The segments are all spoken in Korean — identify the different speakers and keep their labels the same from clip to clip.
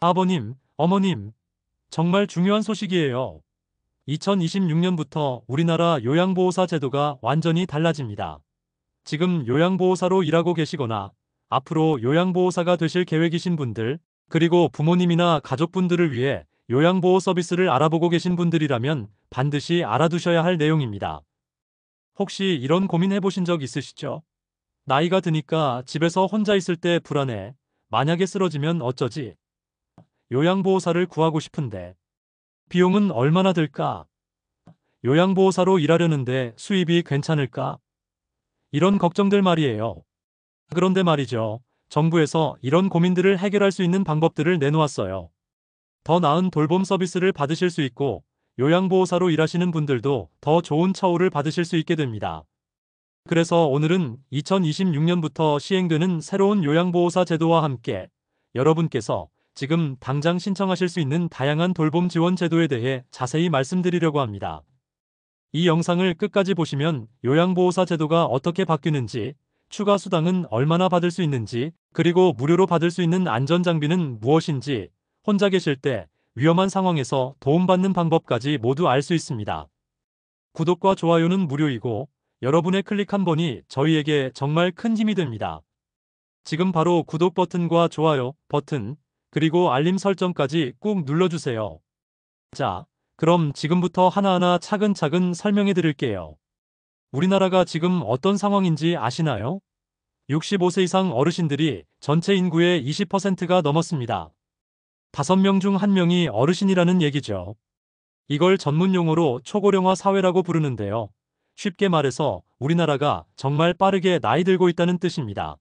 Speaker 1: 아버님, 어머님, 정말 중요한 소식이에요. 2026년부터 우리나라 요양보호사 제도가 완전히 달라집니다. 지금 요양보호사로 일하고 계시거나 앞으로 요양보호사가 되실 계획이신 분들, 그리고 부모님이나 가족분들을 위해 요양보호 서비스를 알아보고 계신 분들이라면 반드시 알아두셔야 할 내용입니다. 혹시 이런 고민 해보신 적 있으시죠? 나이가 드니까 집에서 혼자 있을 때 불안해. 만약에 쓰러지면 어쩌지? 요양보호사를 구하고 싶은데 비용은 얼마나 들까? 요양보호사로 일하려는데 수입이 괜찮을까? 이런 걱정들 말이에요. 그런데 말이죠. 정부에서 이런 고민들을 해결할 수 있는 방법들을 내놓았어요. 더 나은 돌봄 서비스를 받으실 수 있고 요양보호사로 일하시는 분들도 더 좋은 처우를 받으실 수 있게 됩니다. 그래서 오늘은 2026년부터 시행되는 새로운 요양보호사 제도와 함께 여러분께서 지금 당장 신청하실 수 있는 다양한 돌봄 지원 제도에 대해 자세히 말씀드리려고 합니다. 이 영상을 끝까지 보시면 요양보호사 제도가 어떻게 바뀌는지, 추가 수당은 얼마나 받을 수 있는지, 그리고 무료로 받을 수 있는 안전장비는 무엇인지, 혼자 계실 때 위험한 상황에서 도움받는 방법까지 모두 알 수 있습니다. 구독과 좋아요는 무료이고 여러분의 클릭 한 번이 저희에게 정말 큰 힘이 됩니다. 지금 바로 구독 버튼과 좋아요 버튼, 그리고 알림 설정까지 꾹 눌러주세요. 자, 그럼 지금부터 하나하나 차근차근 설명해 드릴게요. 우리나라가 지금 어떤 상황인지 아시나요? 65세 이상 어르신들이 전체 인구의 20%가 넘었습니다. 5명 중 1명이 어르신이라는 얘기죠. 이걸 전문 용어로 초고령화 사회라고 부르는데요. 쉽게 말해서 우리나라가 정말 빠르게 나이 들고 있다는 뜻입니다.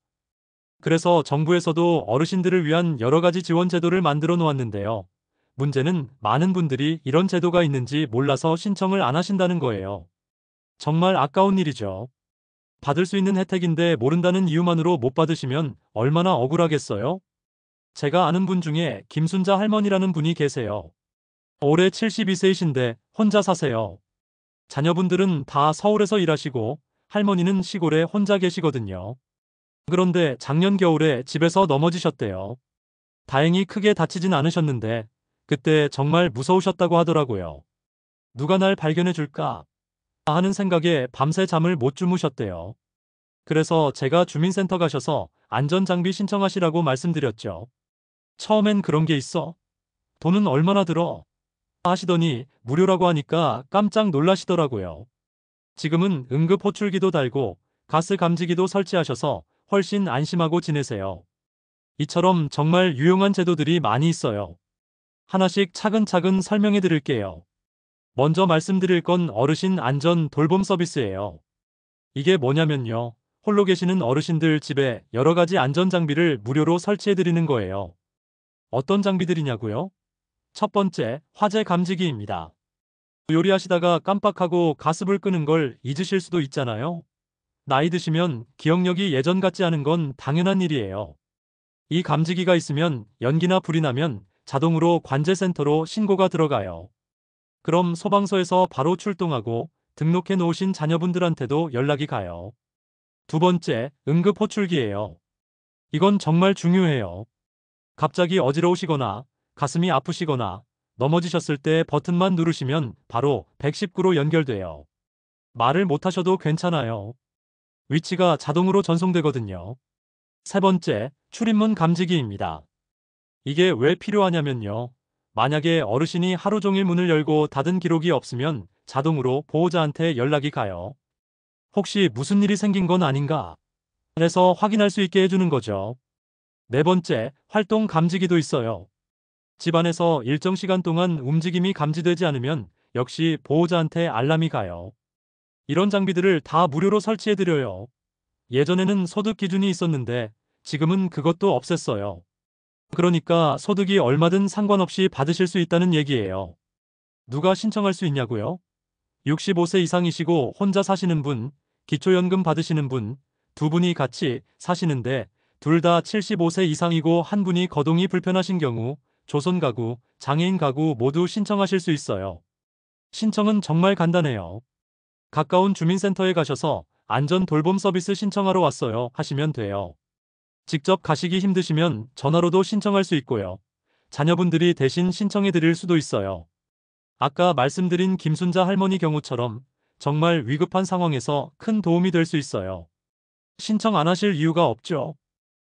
Speaker 1: 그래서 정부에서도 어르신들을 위한 여러 가지 지원 제도를 만들어 놓았는데요. 문제는 많은 분들이 이런 제도가 있는지 몰라서 신청을 안 하신다는 거예요. 정말 아까운 일이죠. 받을 수 있는 혜택인데 모른다는 이유만으로 못 받으시면 얼마나 억울하겠어요? 제가 아는 분 중에 김순자 할머니라는 분이 계세요. 올해 72세이신데 혼자 사세요. 자녀분들은 다 서울에서 일하시고 할머니는 시골에 혼자 계시거든요. 그런데 작년 겨울에 집에서 넘어지셨대요. 다행히 크게 다치진 않으셨는데 그때 정말 무서우셨다고 하더라고요. 누가 날 발견해 줄까 하는 생각에 밤새 잠을 못 주무셨대요. 그래서 제가 주민센터 가셔서 안전장비 신청하시라고 말씀드렸죠. 처음엔 그런 게 있어? 돈은 얼마나 들어? 하시더니 무료라고 하니까 깜짝 놀라시더라고요. 지금은 응급 호출기도 달고 가스 감지기도 설치하셔서 훨씬 안심하고 지내세요. 이처럼 정말 유용한 제도들이 많이 있어요. 하나씩 차근차근 설명해 드릴게요. 먼저 말씀드릴 건 어르신 안전 돌봄 서비스예요. 이게 뭐냐면요. 홀로 계시는 어르신들 집에 여러 가지 안전 장비를 무료로 설치해 드리는 거예요. 어떤 장비들이냐고요? 첫 번째, 화재 감지기입니다. 요리하시다가 깜빡하고 가스불 끄는 걸 잊으실 수도 있잖아요. 나이 드시면 기억력이 예전 같지 않은 건 당연한 일이에요. 이 감지기가 있으면 연기나 불이 나면 자동으로 관제센터로 신고가 들어가요. 그럼 소방서에서 바로 출동하고 등록해 놓으신 자녀분들한테도 연락이 가요. 두 번째, 응급 호출기예요. 이건 정말 중요해요. 갑자기 어지러우시거나 가슴이 아프시거나 넘어지셨을 때 버튼만 누르시면 바로 119로 연결돼요. 말을 못하셔도 괜찮아요. 위치가 자동으로 전송되거든요. 세 번째, 출입문 감지기입니다. 이게 왜 필요하냐면요. 만약에 어르신이 하루 종일 문을 열고 닫은 기록이 없으면 자동으로 보호자한테 연락이 가요. 혹시 무슨 일이 생긴 건 아닌가 해서 확인할 수 있게 해주는 거죠. 네 번째, 활동 감지기도 있어요. 집안에서 일정 시간 동안 움직임이 감지되지 않으면 역시 보호자한테 알람이 가요. 이런 장비들을 다 무료로 설치해드려요. 예전에는 소득 기준이 있었는데 지금은 그것도 없앴어요. 그러니까 소득이 얼마든 상관없이 받으실 수 있다는 얘기예요. 누가 신청할 수 있냐고요? 65세 이상이시고 혼자 사시는 분, 기초연금 받으시는 분, 두 분이 같이 사시는데 둘 다 75세 이상이고 한 분이 거동이 불편하신 경우 조손 가구, 장애인 가구 모두 신청하실 수 있어요. 신청은 정말 간단해요. 가까운 주민센터에 가셔서 안전 돌봄 서비스 신청하러 왔어요 하시면 돼요. 직접 가시기 힘드시면 전화로도 신청할 수 있고요. 자녀분들이 대신 신청해 드릴 수도 있어요. 아까 말씀드린 김순자 할머니 경우처럼 정말 위급한 상황에서 큰 도움이 될 수 있어요. 신청 안 하실 이유가 없죠.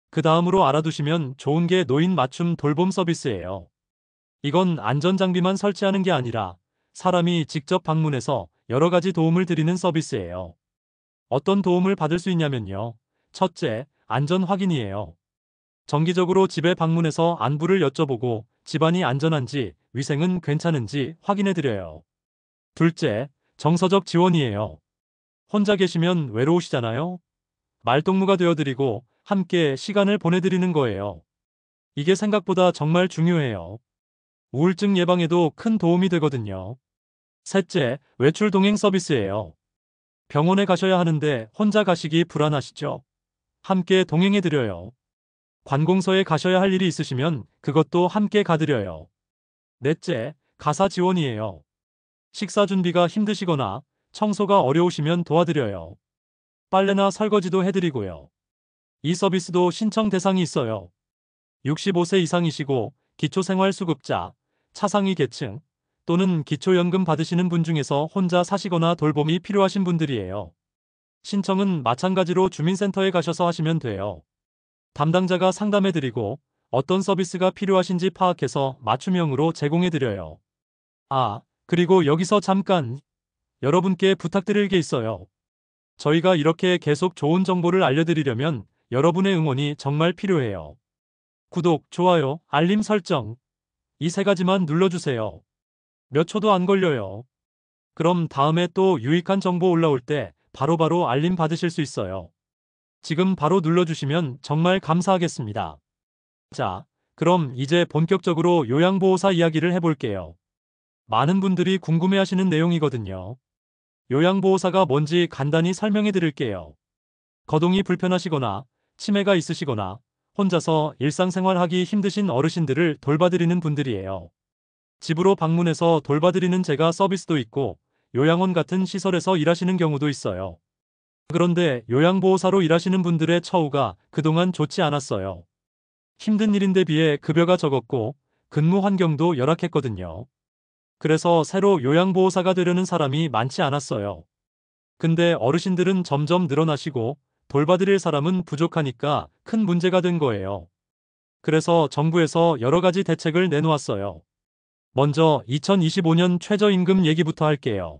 Speaker 1: 그 다음으로 알아두시면 좋은 게 노인 맞춤 돌봄 서비스예요. 이건 안전장비만 설치하는 게 아니라 사람이 직접 방문해서 여러 가지 도움을 드리는 서비스예요. 어떤 도움을 받을 수 있냐면요. 첫째, 안전 확인이에요. 정기적으로 집에 방문해서 안부를 여쭤보고 집안이 안전한지, 위생은 괜찮은지 확인해드려요. 둘째, 정서적 지원이에요. 혼자 계시면 외로우시잖아요? 말동무가 되어드리고 함께 시간을 보내드리는 거예요. 이게 생각보다 정말 중요해요. 우울증 예방에도 큰 도움이 되거든요. 셋째, 외출 동행 서비스예요. 병원에 가셔야 하는데 혼자 가시기 불안하시죠? 함께 동행해드려요. 관공서에 가셔야 할 일이 있으시면 그것도 함께 가드려요. 넷째, 가사 지원이에요. 식사 준비가 힘드시거나 청소가 어려우시면 도와드려요. 빨래나 설거지도 해드리고요. 이 서비스도 신청 대상이 있어요. 65세 이상이시고 기초생활수급자, 차상위 계층 또는 기초연금 받으시는 분 중에서 혼자 사시거나 돌봄이 필요하신 분들이에요. 신청은 마찬가지로 주민센터에 가셔서 하시면 돼요. 담당자가 상담해드리고 어떤 서비스가 필요하신지 파악해서 맞춤형으로 제공해드려요. 아, 그리고 여기서 잠깐 여러분께 부탁드릴 게 있어요. 저희가 이렇게 계속 좋은 정보를 알려드리려면 여러분의 응원이 정말 필요해요. 구독, 좋아요, 알림 설정 이 세 가지만 눌러주세요. 몇 초도 안 걸려요. 그럼 다음에 또 유익한 정보 올라올 때 바로바로 알림 받으실 수 있어요. 지금 바로 눌러주시면 정말 감사하겠습니다. 자, 그럼 이제 본격적으로 요양보호사 이야기를 해볼게요. 많은 분들이 궁금해하시는 내용이거든요. 요양보호사가 뭔지 간단히 설명해 드릴게요. 거동이 불편하시거나 치매가 있으시거나 혼자서 일상생활하기 힘드신 어르신들을 돌봐드리는 분들이에요. 집으로 방문해서 돌봐드리는 제가 서비스도 있고 요양원 같은 시설에서 일하시는 경우도 있어요. 그런데 요양보호사로 일하시는 분들의 처우가 그동안 좋지 않았어요. 힘든 일인데 비해 급여가 적었고 근무 환경도 열악했거든요. 그래서 새로 요양보호사가 되려는 사람이 많지 않았어요. 근데 어르신들은 점점 늘어나시고 돌봐드릴 사람은 부족하니까 큰 문제가 된 거예요. 그래서 정부에서 여러 가지 대책을 내놓았어요. 먼저 2025년 최저임금 얘기부터 할게요.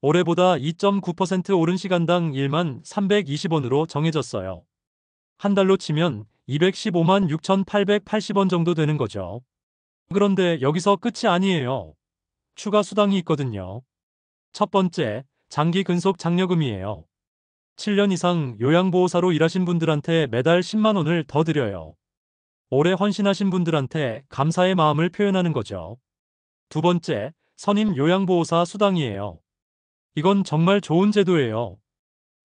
Speaker 1: 올해보다 2.9% 오른 시간당 1만 320원으로 정해졌어요. 한 달로 치면 215만 6,880원 정도 되는 거죠. 그런데 여기서 끝이 아니에요. 추가 수당이 있거든요. 첫 번째, 장기 근속 장려금이에요. 7년 이상 요양보호사로 일하신 분들한테 매달 10만 원을 더 드려요. 오래 헌신하신 분들한테 감사의 마음을 표현하는 거죠. 두 번째, 선임 요양보호사 수당이에요. 이건 정말 좋은 제도예요.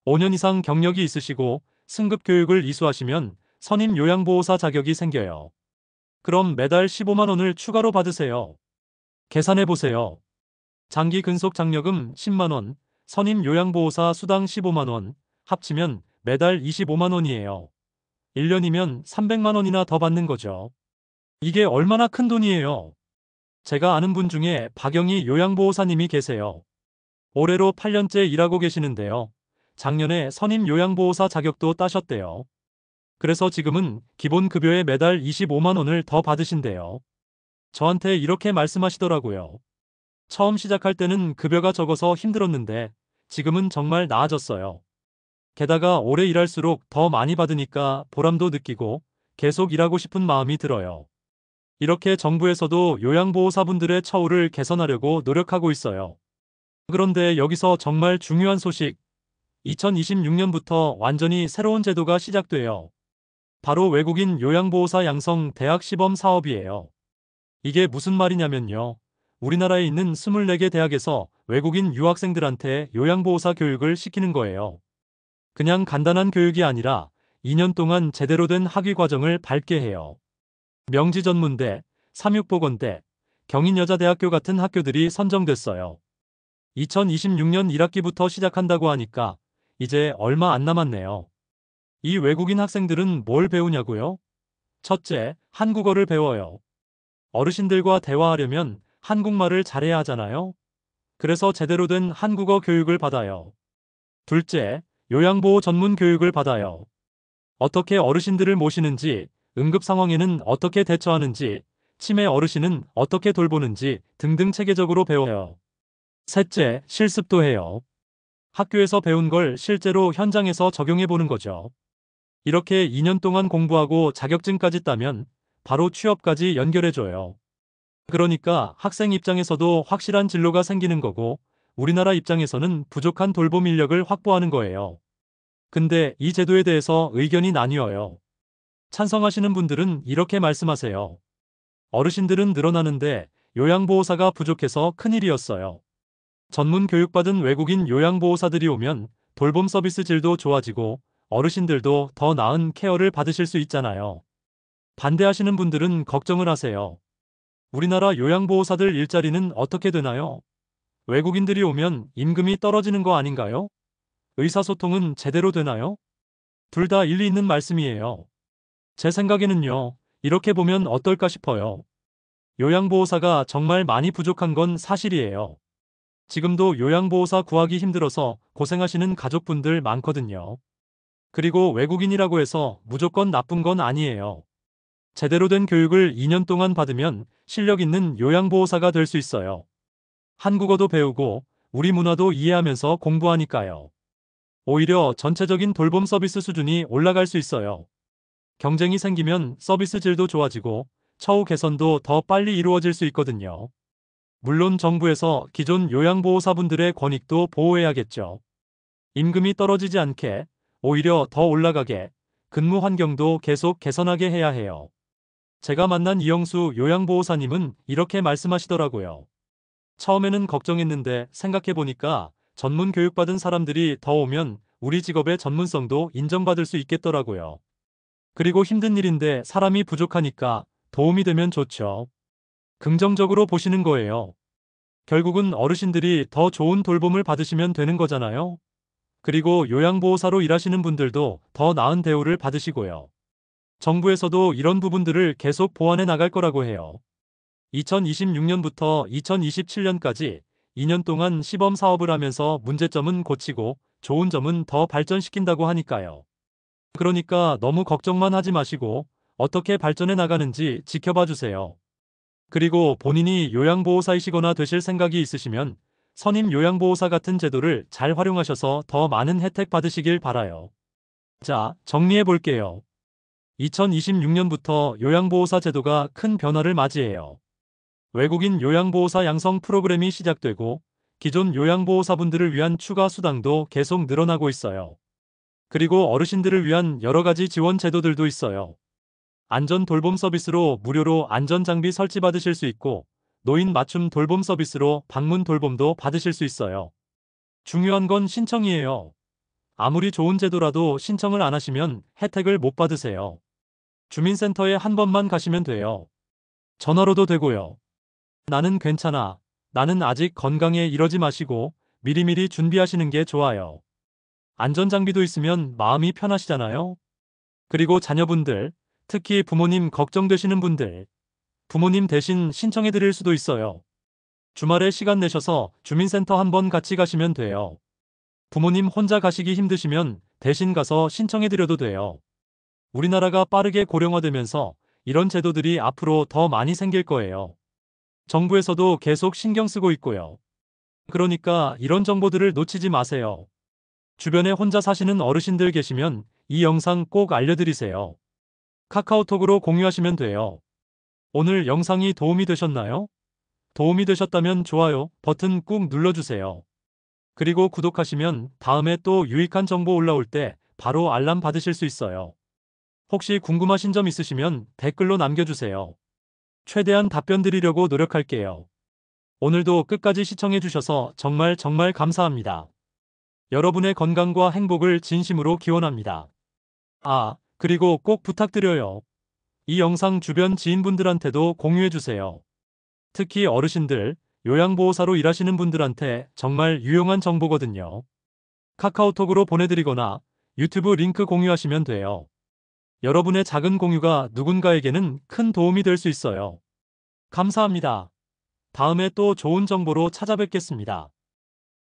Speaker 1: 5년 이상 경력이 있으시고 승급 교육을 이수하시면 선임 요양보호사 자격이 생겨요. 그럼 매달 15만 원을 추가로 받으세요. 계산해 보세요. 장기 근속 장려금 10만 원, 선임 요양보호사 수당 15만 원, 합치면 매달 25만 원이에요. 1년이면 300만 원이나 더 받는 거죠. 이게 얼마나 큰 돈이에요. 제가 아는 분 중에 박영희 요양보호사님이 계세요. 올해로 8년째 일하고 계시는데요. 작년에 선임 요양보호사 자격도 따셨대요. 그래서 지금은 기본 급여에 매달 25만 원을 더 받으신대요. 저한테 이렇게 말씀하시더라고요. 처음 시작할 때는 급여가 적어서 힘들었는데 지금은 정말 나아졌어요. 게다가 오래 일할수록 더 많이 받으니까 보람도 느끼고 계속 일하고 싶은 마음이 들어요. 이렇게 정부에서도 요양보호사분들의 처우를 개선하려고 노력하고 있어요. 그런데 여기서 정말 중요한 소식. 2026년부터 완전히 새로운 제도가 시작돼요. 바로 외국인 요양보호사 양성 대학 시범 사업이에요. 이게 무슨 말이냐면요. 우리나라에 있는 24개 대학에서 외국인 유학생들한테 요양보호사 교육을 시키는 거예요. 그냥 간단한 교육이 아니라 2년 동안 제대로 된 학위 과정을 밟게 해요. 명지전문대, 삼육보건대, 경인여자대학교 같은 학교들이 선정됐어요. 2026년 1학기부터 시작한다고 하니까 이제 얼마 안 남았네요. 이 외국인 학생들은 뭘 배우냐고요? 첫째, 한국어를 배워요. 어르신들과 대화하려면 한국말을 잘해야 하잖아요. 그래서 제대로 된 한국어 교육을 받아요. 둘째, 요양보호 전문 교육을 받아요. 어떻게 어르신들을 모시는지, 응급 상황에는 어떻게 대처하는지, 치매 어르신은 어떻게 돌보는지 등등 체계적으로 배워요. 셋째, 실습도 해요. 학교에서 배운 걸 실제로 현장에서 적용해 보는 거죠. 이렇게 2년 동안 공부하고 자격증까지 따면 바로 취업까지 연결해줘요. 그러니까 학생 입장에서도 확실한 진로가 생기는 거고, 우리나라 입장에서는 부족한 돌봄 인력을 확보하는 거예요. 근데 이 제도에 대해서 의견이 나뉘어요. 찬성하시는 분들은 이렇게 말씀하세요. 어르신들은 늘어나는데 요양보호사가 부족해서 큰일이었어요. 전문 교육받은 외국인 요양보호사들이 오면 돌봄 서비스 질도 좋아지고 어르신들도 더 나은 케어를 받으실 수 있잖아요. 반대하시는 분들은 걱정을 하세요. 우리나라 요양보호사들 일자리는 어떻게 되나요? 외국인들이 오면 임금이 떨어지는 거 아닌가요? 의사소통은 제대로 되나요? 둘 다 일리 있는 말씀이에요. 제 생각에는요, 이렇게 보면 어떨까 싶어요. 요양보호사가 정말 많이 부족한 건 사실이에요. 지금도 요양보호사 구하기 힘들어서 고생하시는 가족분들 많거든요. 그리고 외국인이라고 해서 무조건 나쁜 건 아니에요. 제대로 된 교육을 2년 동안 받으면 실력 있는 요양보호사가 될 수 있어요. 한국어도 배우고 우리 문화도 이해하면서 공부하니까요. 오히려 전체적인 돌봄 서비스 수준이 올라갈 수 있어요. 경쟁이 생기면 서비스 질도 좋아지고 처우 개선도 더 빨리 이루어질 수 있거든요. 물론 정부에서 기존 요양보호사분들의 권익도 보호해야겠죠. 임금이 떨어지지 않게, 오히려 더 올라가게, 근무 환경도 계속 개선하게 해야 해요. 제가 만난 이영수 요양보호사님은 이렇게 말씀하시더라고요. 처음에는 걱정했는데 생각해보니까 전문 교육받은 사람들이 더 오면 우리 직업의 전문성도 인정받을 수 있겠더라고요. 그리고 힘든 일인데 사람이 부족하니까 도움이 되면 좋죠. 긍정적으로 보시는 거예요. 결국은 어르신들이 더 좋은 돌봄을 받으시면 되는 거잖아요. 그리고 요양보호사로 일하시는 분들도 더 나은 대우를 받으시고요. 정부에서도 이런 부분들을 계속 보완해 나갈 거라고 해요. 2026년부터 2027년까지 2년 동안 시범 사업을 하면서 문제점은 고치고 좋은 점은 더 발전시킨다고 하니까요. 그러니까 너무 걱정만 하지 마시고 어떻게 발전해 나가는지 지켜봐 주세요. 그리고 본인이 요양보호사이시거나 되실 생각이 있으시면 선임 요양보호사 같은 제도를 잘 활용하셔서 더 많은 혜택 받으시길 바라요. 자, 정리해 볼게요. 2026년부터 요양보호사 제도가 큰 변화를 맞이해요. 외국인 요양보호사 양성 프로그램이 시작되고 기존 요양보호사분들을 위한 추가 수당도 계속 늘어나고 있어요. 그리고 어르신들을 위한 여러 가지 지원 제도들도 있어요. 안전 돌봄 서비스로 무료로 안전장비 설치 받으실 수 있고 노인 맞춤 돌봄 서비스로 방문 돌봄도 받으실 수 있어요. 중요한 건 신청이에요. 아무리 좋은 제도라도 신청을 안 하시면 혜택을 못 받으세요. 주민센터에 한 번만 가시면 돼요. 전화로도 되고요. 나는 괜찮아. 나는 아직 건강해 이러지 마시고 미리미리 준비하시는 게 좋아요. 안전장비도 있으면 마음이 편하시잖아요. 그리고 자녀분들, 특히 부모님 걱정되시는 분들, 부모님 대신 신청해 드릴 수도 있어요. 주말에 시간 내셔서 주민센터 한번 같이 가시면 돼요. 부모님 혼자 가시기 힘드시면 대신 가서 신청해 드려도 돼요. 우리나라가 빠르게 고령화되면서 이런 제도들이 앞으로 더 많이 생길 거예요. 정부에서도 계속 신경 쓰고 있고요. 그러니까 이런 정보들을 놓치지 마세요. 주변에 혼자 사시는 어르신들 계시면 이 영상 꼭 알려드리세요. 카카오톡으로 공유하시면 돼요. 오늘 영상이 도움이 되셨나요? 도움이 되셨다면 좋아요 버튼 꾹 눌러주세요. 그리고 구독하시면 다음에 또 유익한 정보 올라올 때 바로 알람 받으실 수 있어요. 혹시 궁금하신 점 있으시면 댓글로 남겨주세요. 최대한 답변 드리려고 노력할게요. 오늘도 끝까지 시청해주셔서 정말 감사합니다. 여러분의 건강과 행복을 진심으로 기원합니다. 아, 그리고 꼭 부탁드려요. 이 영상 주변 지인분들한테도 공유해주세요. 특히 어르신들, 요양보호사로 일하시는 분들한테 정말 유용한 정보거든요. 카카오톡으로 보내드리거나 유튜브 링크 공유하시면 돼요. 여러분의 작은 공유가 누군가에게는 큰 도움이 될 수 있어요. 감사합니다. 다음에 또 좋은 정보로 찾아뵙겠습니다.